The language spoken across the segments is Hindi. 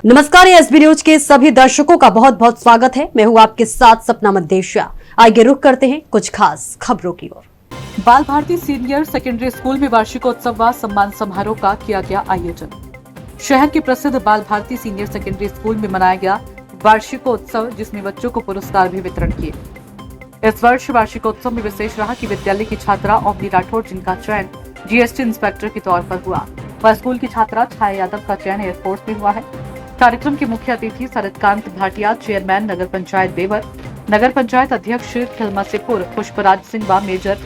नमस्कार, एसबी न्यूज के सभी दर्शकों का बहुत बहुत स्वागत है। मैं हूं आपके साथ सपना मदेशिया। आइए रुक करते हैं कुछ खास खबरों की ओर। बाल भारती सीनियर सेकेंडरी स्कूल में वार्षिकोत्सव व सम्मान समारोह का किया गया आयोजन। शहर के प्रसिद्ध बाल भारती सीनियर सेकेंडरी स्कूल में मनाया गया वार्षिकोत्सव, जिसमें बच्चों को पुरस्कार भी वितरण किए। इस वर्ष वार्षिकोत्सव में विशेष रहा कि विद्यालय की छात्रा ओमनी राठौर, जिनका चयन जीएसटी इंस्पेक्टर के तौर पर हुआ, वह स्कूल की छात्रा छाया यादव का चयन एयरफोर्स में हुआ है। कार्यक्रम के मुख्य अतिथि शरदकांत भाटिया, चेयरमैन नगर पंचायत बेवर, नगर पंचायत अध्यक्ष खिलमासीपुर पुष्पराज सिंह व major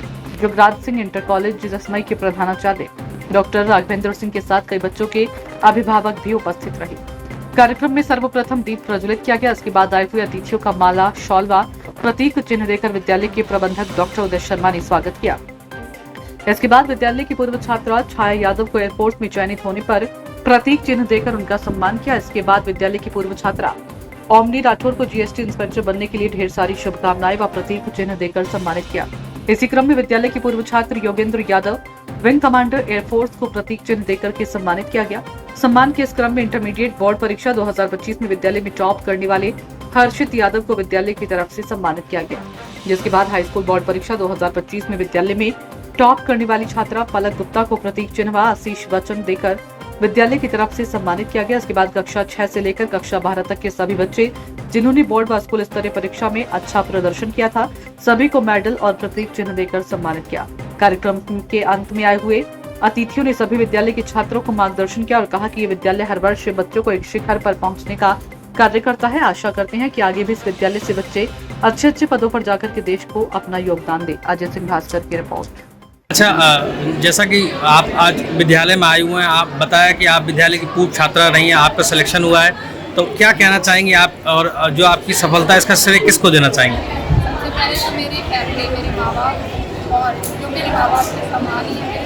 Yugraj Singh inter college Jismai के प्रधानाचार्य डॉक्टर राघवेंद्र सिंह के साथ कई बच्चों के अभिभावक भी उपस्थित रहे। कार्यक्रम में सर्वप्रथम दीप प्रज्वलित किया गया। इसके बाद आए हुए अतिथियों का माला, शॉल व प्रतीक चिन्ह देकर विद्यालय के प्रबंधक डॉक्टर उदय शर्मा ने स्वागत किया। इसके बाद विद्यालय की पूर्व छात्रा छाया यादव को एयरफोर्स में चयनित होने पर प्रतीक चिन्ह देकर उनका सम्मान किया। इसके बाद विद्यालय की पूर्व छात्रा ओमनी राठौर को जीएसटी इंस्पेक्टर बनने के लिए ढेर सारी शुभकामनाएं व प्रतीक चिन्ह देकर सम्मानित किया। इसी क्रम में विद्यालय की पूर्व छात्र Yogendra Yadav, wing commander air force को प्रतीक चिन्ह देकर के सम्मानित किया गया। सम्मान के इस क्रम में इंटरमीडिएट बोर्ड परीक्षा 2025 में विद्यालय में टॉप करने वाले हर्षित यादव को विद्यालय की तरफ से सम्मानित किया गया, जिसके बाद हाई स्कूल बोर्ड परीक्षा 2025 में विद्यालय में टॉप करने वाली छात्रा पलक गुप्ता को प्रतीक चिन्ह व आशीष वचन देकर विद्यालय की तरफ से सम्मानित किया गया। इसके बाद कक्षा 6 से लेकर कक्षा 12 तक के सभी बच्चे जिन्होंने बोर्ड व स्कूल स्तरीय परीक्षा में अच्छा प्रदर्शन किया था, सभी को मेडल और प्रतीक चिन्ह देकर सम्मानित किया। कार्यक्रम के अंत में आए हुए अतिथियों ने सभी विद्यालय के छात्रों को मार्गदर्शन किया और कहा कि ये विद्यालय हर वर्ष बच्चों को एक शिखर पर पहुंचने का कार्य करता है। आशा करते हैं कि आगे भी इस विद्यालय से बच्चे अच्छे पदों पर जाकर के देश को अपना योगदान दे। अजय सिंह भास्कर की रिपोर्ट। अच्छा, जैसा कि आप आज विद्यालय में आए हुए हैं, आप बताया कि आप विद्यालय की पूर्व छात्रा रही हैं, आपका सिलेक्शन हुआ है, तो क्या कहना चाहेंगे आप और जो आपकी सफलता है इसका श्रेय किसको देना चाहेंगे? सबसे पहले तो मेरी फैमिली, मेरे माँ बाप, और जो मेरे माँ बाप के समान ही है,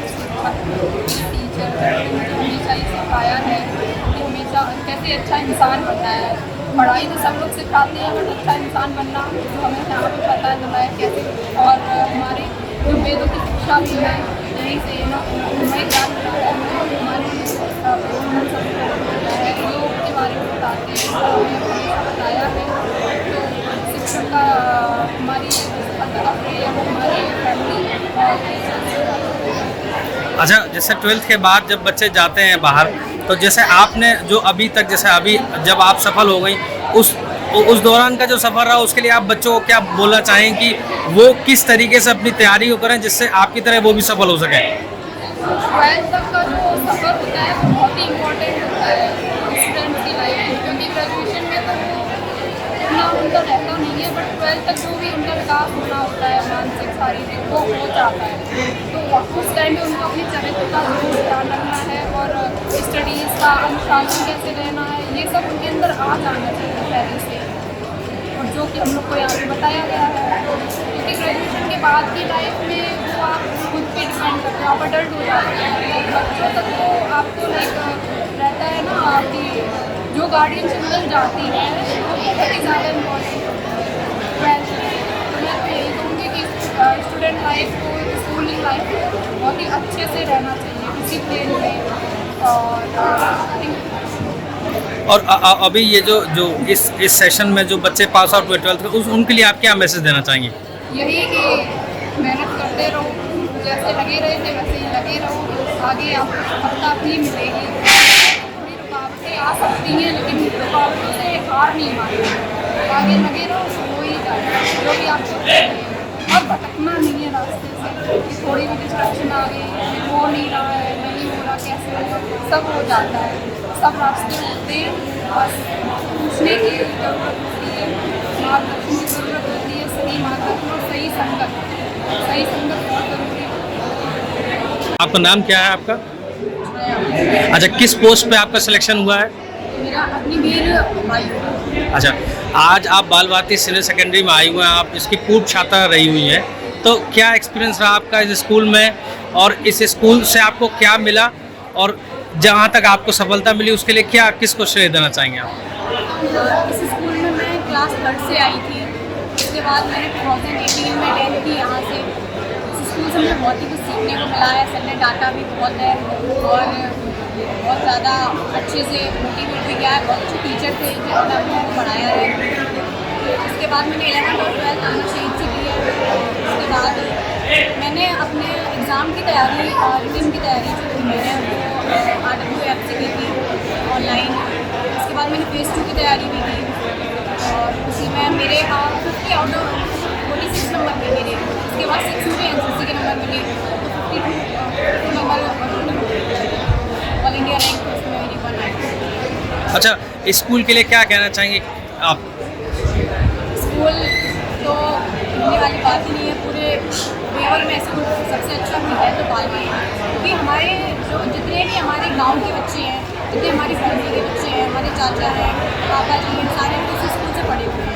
टीचर मुझे हमेशा ये सिखाया है कि हमेशा कैसे अच्छा इंसान बनना है। पढ़ाई तो सब लोग सिखाते हैं, बट अच्छा इंसान बनना जो हमें यहाँ पे पता चला है कैसे। और हमारे जो वेदों की शिक्षा भी है, यहीं से हमें ज्ञान मिला है। हमारे योग के बारे में बताते हैं, हमें हमेशा बताया है। तो शिक्षक का हमारी हमारी फैमिली। अच्छा, जैसे 12th के बाद जब बच्चे जाते हैं बाहर, तो जैसे आपने जो अभी तक, जैसे अभी जब आप सफल हो गई, उस दौरान का जो सफ़र रहा, उसके लिए आप बच्चों को क्या बोलना चाहें कि वो किस तरीके से अपनी तैयारी को करें जिससे आपकी तरह वो भी सफल हो सके? 12th तक का जो सफ़र होता है वो बहुत ही इम्पोर्टेंट होता है स्टूडेंट की लाइफ में, क्योंकि ग्रेजुएशन में तो इतना उनका रहता नहीं है, बट 12th तक जो भी उनका विकास होना होता है, मानसिक शारीरिक, वो हो जाता है। तो उस टाइम में उनको अपनी चरित्र का जरूर ध्यान रखना है और स्टडीज़ का अनुशासन कैसे रहना है, ये सब उनके अंदर आ जाना चाहिए पहले से, और जो कि हम लोग को यहाँ पे बताया गया है। क्योंकि ग्रेजुएशन के बाद की लाइफ में वो आप खुद पे डिपेंड करते हैं, आप अडल्ट हो जाते हैं। बच्चों तक तो आपको लाइक रहता है ना, आपकी जो गार्डियनशिप मिल जाती है वो बहुत ही ज़्यादा इम्पोर्टेंट होती है। तो मैं तो यही कहूँगी कि स्टूडेंट लाइफ को, स्कूलिंग लाइफ को बहुत ही अच्छे से रहना चाहिए डिसिप्लिन में। और अभी ये जो इस सेशन में जो बच्चे पास आउट हुए 12th के, उनके लिए आप क्या मैसेज देना चाहेंगे? यही कि मेहनत करते रहो, जैसे लगे रहे थे वैसे ही लगे रहो, आगे आपको सफलता भी मिलेगी। थोड़ी रुकावटें आ सकती हैं, लेकिन रुकावटों से हार नहीं मारनी, आगे लगे रहो, हो ही जाएगा जो भी आपको। और भटकना नहीं है रास्ते से कि थोड़ी भी डिस्ट्रैक्शन आ गई, हो नहीं रहा है, नहीं हो रहा, कैसे, सब हो जाता है, सब रास्ते होते हैं। बस पूछने की ज़रूरत होती है, मार्गदर्शन की ज़रूरत होती है, सही मार्गदर्शन और सही संगत बहुत ज़रूरी है। आपका नाम क्या है आपका? अच्छा, किस पोस्ट पे आपका सिलेक्शन हुआ है? मेरा अग्निवीर वायु। अच्छा, आज आप बाल भारती सीनियर सेकेंडरी में आई हुए हैं, आप इसकी पूर्व छात्रा रही हुई हैं, तो क्या एक्सपीरियंस रहा आपका इस स्कूल में, और इस स्कूल से आपको क्या मिला, और जहाँ तक आपको सफलता मिली उसके लिए क्या, किसको श्रेय देना चाहेंगे आप? इस स्कूल में मैं क्लास 3rd से आई थी, उसके बाद मैंने 2018 में 10th की यहाँ से। इस स्कूल से मुझे बहुत ही कुछ सीखने को मिला है, सर ने डांटा भी बहुत है, और बहुत ज़्यादा अच्छे से मोटिवेट भी किया है, बहुत अच्छे टीचर थे जिन्होंने हम लोगों को पढ़ाया है। उसके बाद मैंने 11th और 12th आना शहीद से की है। उसके बाद मैंने अपने एग्ज़ाम की तैयारी और रिटन की तैयारी जो थी मैंने वो RWF से की थी ऑनलाइन। उसके बाद मैंने फेज़ 2 की तैयारी भी की और उसी में मेरे 50 आउट ऑफ 46 नंबर थे मेरे। उसके बाद 6 मुझे NCC के नंबर मिले, तो 52 नंबर ऑल इंडिया रैंक उसमें मेरी 190। अच्छा, स्कूल के लिए क्या कहना चाहेंगे आप? स्कूल तो कहने वाली बात ही नहीं है, पूरे बेवर में स्कूल सबसे अच्छा भी है तो बालवा है, क्योंकि हमारे जो जितने भी हमारे गांव के बच्चे हैं, जितने हमारी फैमिली के बच्चे हैं, हमारे चाचा हैं, पापा जी हैं, सारे उस स्कूल से पढ़े हुए हैं।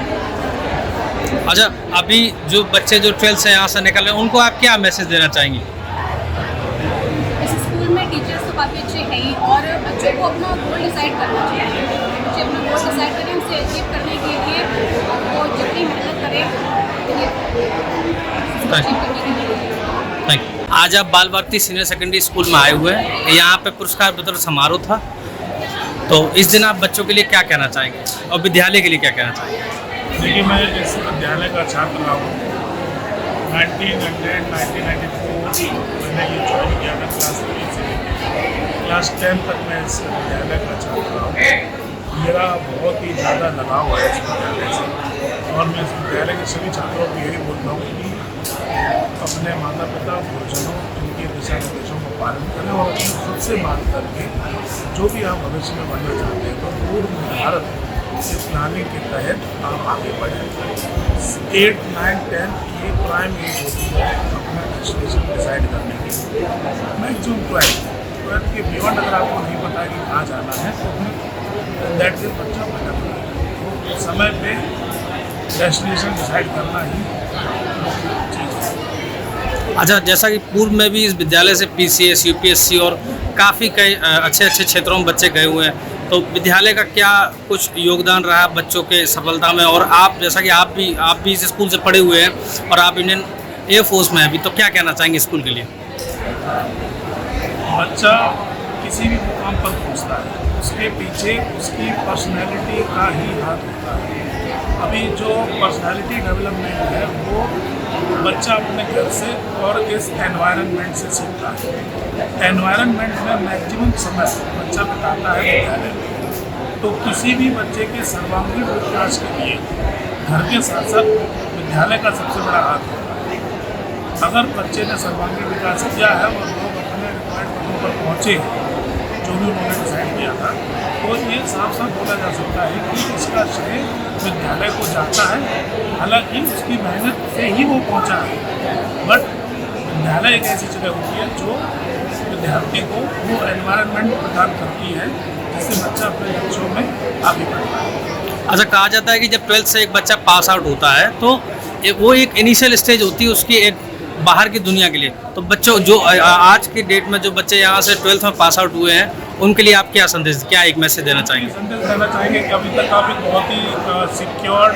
अच्छा, अभी जो बच्चे जो 12th से यहाँ से निकल रहे हैं उनको आप क्या मैसेज देना चाहेंगी? इस स्कूल में टीचर्स तो काफ़ी अच्छे हैं ही, और बच्चों को अपना गोल डिसाइड करना चाहिए। बच्चे अपना गोल डिसाइड करें, उसे अचीव करने के लिए वो जितनी मेहनत करें थैंक यू। आज आप बाल भारती सीनियर सेकेंडरी स्कूल में आए हुए हैं, यहाँ पे पुरस्कार वितरण समारोह था, तो इस दिन आप बच्चों के लिए क्या कहना चाहेंगे और विद्यालय के लिए क्या कहना चाहेंगे? देखिए, मैं इस विद्यालय का छात्र रहा हूँ। 1994 मैंने ये ज्वाइन किया था क्लास 3 से क्लास 10 तक मैं इस विद्यालय का छात्र रहा हूँ। मेरा बहुत ही ज़्यादा लगाव है इस विद्यालय से, और मैं इस विद्यालय के सभी छात्रों को यही बोलता हूँ कि अपने माता पिता गुरुजनों इनके दिशा निर्देशों का पालन करें और अपने खुद से बात करके जो भी आप भविष्य में बनना चाहते हैं तो पूर्व निर्धारित इस प्लानिंग के तहत आप आगे बढ़ें। 8, 9, 10 ये प्राइम एज होती है अपना डेस्टिनेशन डिसाइड करने की। मैक्सिमम 12th के बियॉन्ड अगर आपको नहीं पता है कि कहाँ जाना है तो फिर दैट इज बच्चा मेहनत करें। तो समय पे डेस्टिनेशन डिसाइड करना ही चीज़ है। अच्छा, जैसा कि पूर्व में भी इस विद्यालय से PCS, UPSC और काफ़ी कई अच्छे अच्छे क्षेत्रों में बच्चे गए हुए हैं, तो विद्यालय का क्या कुछ योगदान रहा बच्चों के सफलता में? और आप जैसा कि आप भी इस स्कूल से पढ़े हुए हैं और आप इंडियन एयरफोर्स में हैं अभी, तो क्या कहना चाहेंगे स्कूल के लिए? बच्चा किसी भी मुकाम पर पहुंचता है, उसके पीछे उसकी पर्सनैलिटी का ही हाथ होता है। अभी जो पर्सनैलिटी डेवलपमेंट है वो बच्चा अपने घर से और इस एनवायरनमेंट से सीखता है। एनवायरनमेंट में मैक्सिमम समय बच्चा बिताता है विद्यालय में, तो किसी भी बच्चे के सर्वांगीण विकास के लिए घर के साथ साथ विद्यालय का सबसे बड़ा हाथ होता है। अगर बच्चे ने सर्वांगीण विकास किया है और लोग अपने रिक्वायर्ड पदों पर पहुँचे जो भी उन्होंने डिसाइड किया था, तो ये साफ साफ बोला जा सकता है कि इसका श्रेय विद्यालय को जाता है। हालांकि उसकी मेहनत से ही वो पहुंचा है, बट विद्यालय एक ऐसी जगह होती है जो विद्यार्थी को वो एनवायरनमेंट प्रदान करती है जिससे बच्चा अपने लक्ष्यों में आगे बढ़ता है। अच्छा, कहा जाता है कि जब 12th से एक बच्चा पास आउट होता है तो वो एक इनिशियल स्टेज होती है उसकी एक बाहर की दुनिया के लिए, तो बच्चों जो आज की डेट में जो बच्चे यहाँ से 12th में पास आउट हुए हैं उनके लिए आप क्या संदेश, क्या एक मैसेज देना चाहेंगे? संदेश देना चाहेंगे कि अभी तक आप एक बहुत ही सिक्योर्ड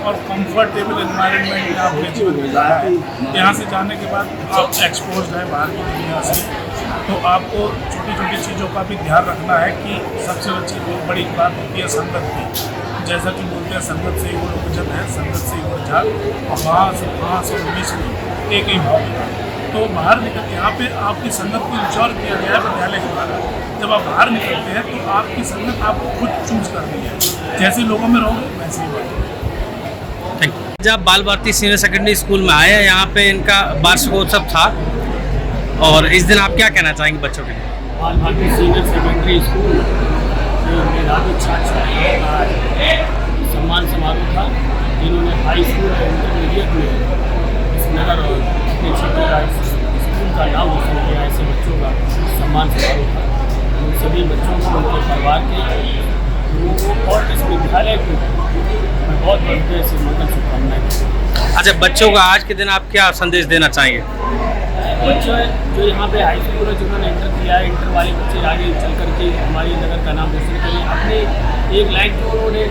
और कंफर्टेबल एनवायरनमेंट में आपने जीवन बिताया है। यहाँ से जाने के बाद आप एक्सपोज हैं बाहर की दुनिया से, तो आपको छोटी छोटी चीज़ों का भी ध्यान रखना है कि सबसे बड़ी बात होती है संगत की। जैसा कि बोलते हैं संगत से ही वो लोग जब है, संगत से ही वो झाल, और घास और मिश्र एक ही भाव है। तो बाहर निकल यहाँ पे आपकी संगत को इंश्योर किया गया है विद्यालय के द्वारा। जब आप बाहर निकलते हैं तो आपकी संगत आपको खुद चूज करनी है, जैसे लोगों में रहोगे वैसे ही बढ़ोगे। Thank you. जब बाल भारती सीनियर सेकेंडरी स्कूल में आए हैं, यहाँ पे इनका वार्षिकोत्सव था, और इस दिन आप क्या कहना चाहेंगे बच्चों के लिए? बाल भारती सीनियर सेकेंडरी स्कूल जो मेधावी छात्रों का सम्मान समारोह था, जिन्होंने हाई स्कूल और इंटरमीडिएट में इस नगर और अपने क्षेत्र का स्कूल का नाम रोशन किया। ऐसे बच्चों का सम्मान समारोह था। उन सभी बच्चों को, उनके परिवार के लोगों को और इस विद्यालय को मैं बहुत बढ़िया से मंगल शुभकामनाएं। अच्छा, बच्चों का आज के दिन आप क्या संदेश देना चाहेंगे? बच्चे जो यहाँ पे हाई स्कूल है, जिन्होंने इंटर किया है, इंटर वाले बच्चे आगे चल करके हमारी नगर का नाम रोशन करें। अपने एक लाइन जो उन्होंने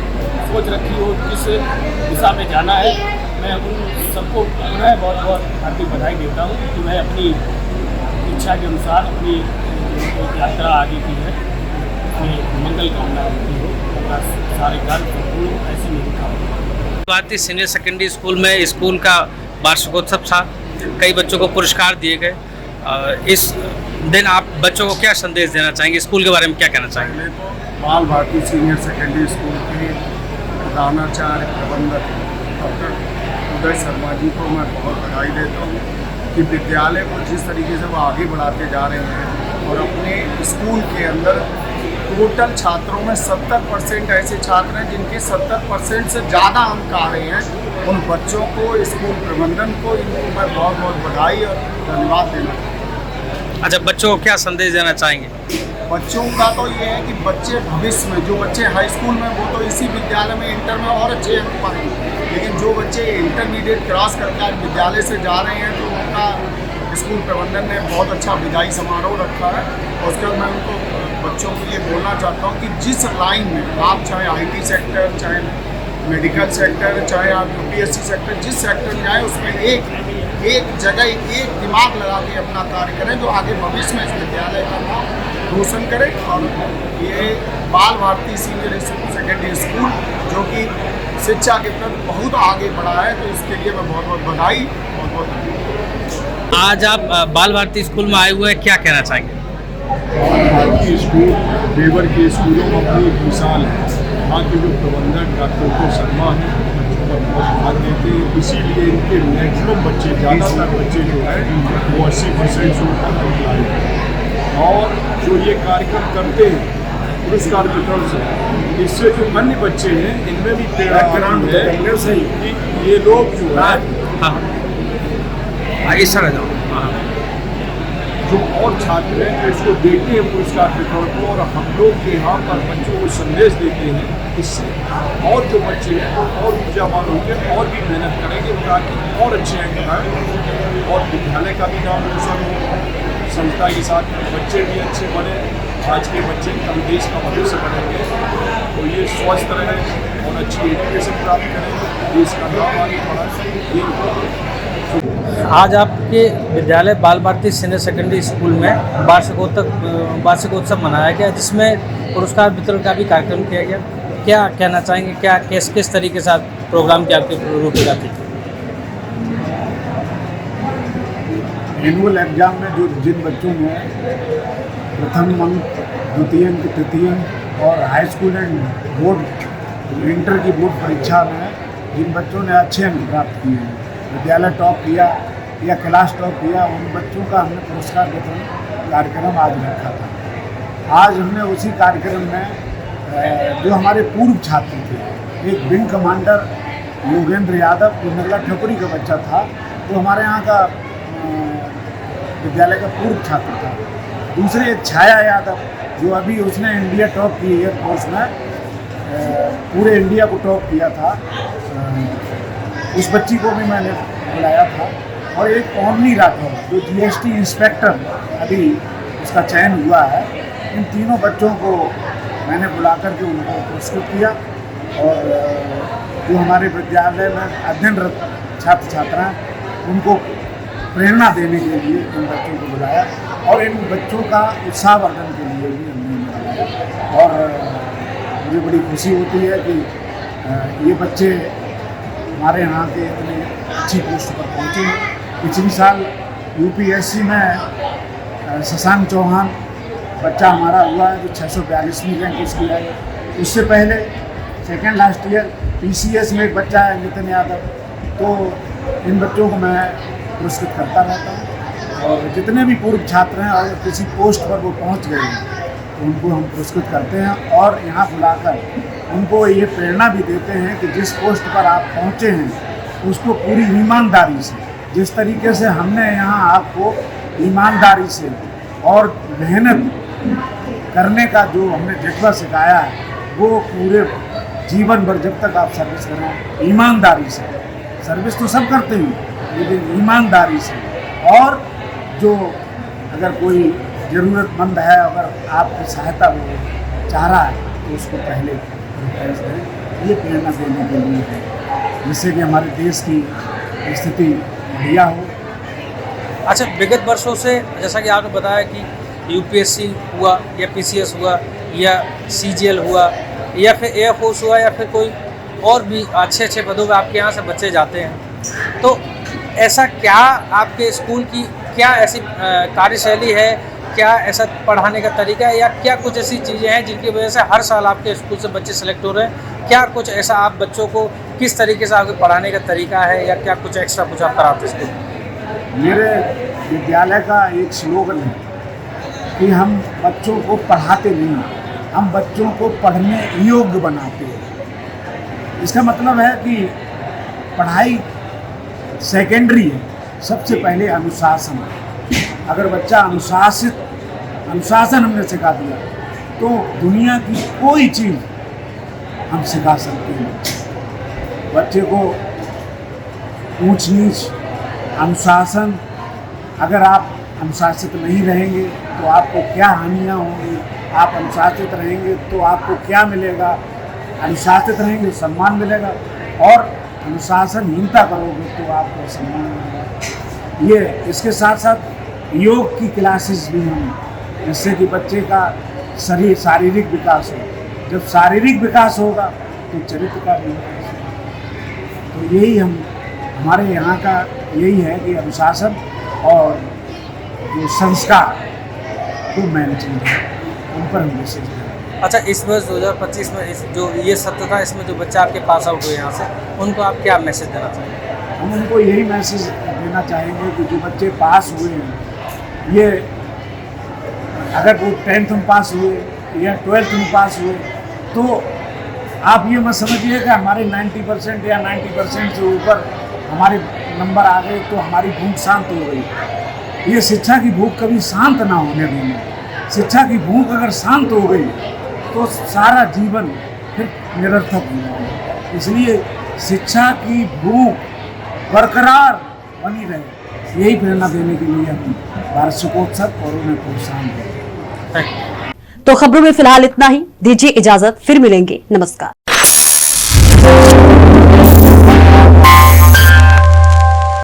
सोच रखी हो किस दिशा में जाना है, मैं उन सबको पुनः बहुत बहुत हार्दिक बधाई देता हूँ कि मैं अपनी इच्छा के अनुसार अपनी यात्रा आगे की है। उसमें मंगल कामना होती हो, पूरा सारे कार्य संपूर्ण ऐसी मेरी कामना। भारतीय सीनियर सेकेंडरी स्कूल में स्कूल का वार्षिकोत्सव था, कई बच्चों को पुरस्कार दिए गए। इस दिन आप बच्चों को क्या संदेश देना चाहेंगे, स्कूल के बारे में क्या कहना चाहेंगे? पहले तो बाल भारती सीनियर सेकेंडरी स्कूल के प्रधानाचार्य प्रबंधक डॉक्टर उदय शर्मा जी को मैं बहुत बधाई देता हूँ कि विद्यालय को जिस तरीके से वो आगे बढ़ाते जा रहे हैं और अपने स्कूल के अंदर टोटल छात्रों में 70% ऐसे छात्र हैं जिनके 70% से ज़्यादा अंक आ रहे हैं। उन बच्चों को, स्कूल प्रबंधन को, इनको मैं बहुत बहुत बधाई और धन्यवाद देना चाहूँगा। अच्छा, बच्चों को क्या संदेश देना चाहेंगे? बच्चों का तो ये है कि बच्चे भविष्य में, जो बच्चे हाई स्कूल में, वो तो इसी विद्यालय में इंटर में और अच्छे अंक पाएंगे, लेकिन जो बच्चे इंटरमीडिएट क्रॉस करके आज विद्यालय से जा रहे हैं तो उनका स्कूल प्रबंधन ने बहुत अच्छा विदाई समारोह रखा है। और उसके बाद मैं उनको, बच्चों को ये बोलना चाहता हूँ कि जिस लाइन में आप, चाहे IT सेक्टर, चाहे मेडिकल सेक्टर, चाहे आप UPSC सेक्टर, जिस सेक्टर में आए उसमें एक जगह एक दिमाग लगा के अपना कार्य करें जो आगे भविष्य में इस विद्यालय का नाम रोशन करे। और ये बाल भारती सीनियर सेकेंडरी स्कूल जो कि शिक्षा के प्रति बहुत आगे बढ़ा है, तो इसके लिए मैं बहुत बहुत बधाई, बहुत बहुत धन्यवाद। आज आप बाल भारती स्कूल में आए हुए हैं, क्या कहना चाहेंगे? बाल भारती स्कूल देवर के स्कूलों में अपनी एक मिसाल है। यहाँ के जो प्रबंधक डॉक्टर उदय शर्मा हैं, बच्चों का बहुत ध्यान देते हैं, इसीलिए इनके मैक्सिमम बच्चे, ज़्यादातर बच्चे जो है वो 80% से ऊपर अंक लाए हैं। और जो ये कार्यक्रम करते हैं पुरस्कार वितरण से, इससे जो अन्य बच्चे हैं इनमें भी प्रेरणा है सही कि ये लोग जो है इस तरह जाओ, जो और छात्र हैं जो इसको देखते हैं पुरस्कार वितरण को, और हम लोग के यहाँ पर बच्चों को संदेश देते हैं, इससे और जो बच्चे हैं वो और ऊर्जावान होकर और भी मेहनत करेंगे ताकि और अच्छे अंक आए और विद्यालय का भी नाम रोशन हो, संस्था के साथ बच्चे भी अच्छे बने। आज के बच्चे कल देश का भविष्य बनेंगे, तो ये स्वस्थ रहें और अच्छी एजुकेशन प्राप्त करें, देश का नाम आगे बढ़ाएं। आज आपके विद्यालय बाल भारती सीनियर सेकेंडरी स्कूल में वार्षिकोत्सव मनाया गया, जिसमें पुरस्कार वितरण का भी कार्यक्रम किया गया। क्या कहना चाहेंगे, क्या किस तरीके से प्रोग्राम की आपकी रूपरेखा थी? एनुअल एग्जाम में जो जिन बच्चों ने प्रथम अंक, द्वितीय अंक, तृतीय अंक और high school and board, inter की बोर्ड परीक्षा में जिन बच्चों ने अच्छे अंक प्राप्त किए हैं, विद्यालय टॉप किया या क्लास टॉप किया, उन बच्चों का हमने पुरस्कार वितरण कार्यक्रम आज रखा था। आज हमने उसी कार्यक्रम में जो हमारे पूर्व छात्र थे, एक विंग कमांडर योगेंद्र यादव जो नगला ठकुरी का बच्चा था, वो हमारे यहाँ का विद्यालय का पूर्व छात्र था। दूसरे एक छाया यादव जो अभी उसने इंडिया टॉप की एयरफोर्स में, पूरे इंडिया को टॉप किया था, उस बच्ची को भी मैंने बुलाया था। और एक ओमनी राठौर जो GST इंस्पेक्टर अभी उसका चयन हुआ है, इन तीनों बच्चों को मैंने बुला करके उनको पुरस्कृत किया। और जो हमारे विद्यालय में अध्ययनरत छात्र छात्रा हैं उनको प्रेरणा देने के लिए इन बच्चों को बुलाया और इन बच्चों का उत्साहवर्धन के लिए भी हमने बुलाया। और मुझे बड़ी खुशी होती है कि ये बच्चे हमारे यहाँ के इतने अच्छी पोस्ट पर पहुँचे हैं। पिछले साल UPSC में शशांक चौहान बच्चा हमारा हुआ है जो 642वीं रैंक उसकी है। उससे पहले सेकेंड लास्ट ईयर PCS में एक बच्चा है नितिन यादव। तो इन बच्चों को मैं पुरस्कृत करता रहता हूँ और जितने भी पूर्व छात्र हैं और किसी पोस्ट पर वो पहुँच गए हैं तो उनको हम पुरस्कृत करते हैं और यहाँ बुलाकर उनको ये प्रेरणा भी देते हैं कि जिस पोस्ट पर आप पहुँचे हैं उसको पूरी ईमानदारी से, जिस तरीके से हमने यहाँ आपको ईमानदारी से और मेहनत करने का जो हमने जज्बा सिखाया है, वो पूरे जीवन भर जब तक आप सर्विस करें ईमानदारी से, सर्विस तो सब करते हैं लेकिन ईमानदारी से, और जो अगर कोई ज़रूरतमंद है, अगर आपकी सहायता वो चाह रहा है तो उसको पहले प्रेफरेंस दें। ये प्रेरणा देने के लिए है जिससे कि हमारे देश की स्थिति बढ़िया हो। अच्छा, विगत वर्षों से जैसा कि आपने बताया कि UPSC हुआ या PCS हुआ या CGL हुआ या फिर एयरफोर्स हुआ या फिर कोई और भी अच्छे अच्छे पदों पे आपके यहाँ से बच्चे जाते हैं। तो ऐसा क्या आपके स्कूल की क्या ऐसी कार्यशैली है, क्या ऐसा पढ़ाने का तरीका है या क्या कुछ ऐसी चीज़ें हैं जिनकी वजह से हर साल आपके स्कूल से बच्चे सेलेक्ट हो रहे हैं? क्या कुछ ऐसा आप बच्चों को किस तरीके से आपके पढ़ाने का तरीका है या क्या कुछ एक्स्ट्रा कुछ आप कराते हैं स्कूल? मेरे विद्यालय का एक स्लोगन है कि हम बच्चों को पढ़ाते नहीं, हम बच्चों को पढ़ने योग्य बनाते हैं। इसका मतलब है कि पढ़ाई सेकेंडरी है, सबसे पहले अनुशासन। अगर बच्चा अनुशासन हमने सिखा दिया तो दुनिया की कोई चीज़ हम सिखा सकते हैं। बच्चे को ऊंच नीच, अनुशासन, अगर आप अनुशासित नहीं रहेंगे तो आपको क्या हानियाँ होंगी, आप अनुशासित रहेंगे तो आपको क्या मिलेगा, अनुशासित रहेंगे तो सम्मान मिलेगा और अनुशासनहीनता करोगे तो आपको सम्मान मिलेगा। ये इसके साथ साथ योग की क्लासेस भी हैं जिससे कि बच्चे का शारीरिक विकास हो। जब शारीरिक विकास होगा तो चरित्र का भी विकास होगा। तो यही हमारे यहाँ का यही है कि अनुशासन और जो संस्कार वो मेन चीज़ है, उन पर हम विशेष ध्यान दें। अच्छा, इस वर्ष 2025 में इस जो ये सत्र था इसमें जो बच्चे आपके पास आउट हुए यहाँ से, उनको आप क्या मैसेज देना चाहेंगे? हम उनको यही मैसेज देना चाहेंगे कि जो बच्चे पास हुए हैं, ये अगर वो 10th में पास हुए या 12th में पास हुए तो आप ये मत समझिए कि हमारे 90% या 90% से ऊपर हमारे नंबर आ गए तो हमारी भूख शांत हो गई। ये शिक्षा की भूख कभी शांत ना होने देंगे। शिक्षा की भूख अगर शांत हो गई तो सारा जीवन फिर निरर्थक हो जाएगा। इसलिए शिक्षा की भूख बरकरार बनी रहे, यही प्रेरणा देने के लिए हम वार्षिकोत्सव और उन्हें प्रोत्साहन देंगे। तो खबरों में फिलहाल इतना ही। दीजिए इजाजत, फिर मिलेंगे। नमस्कार।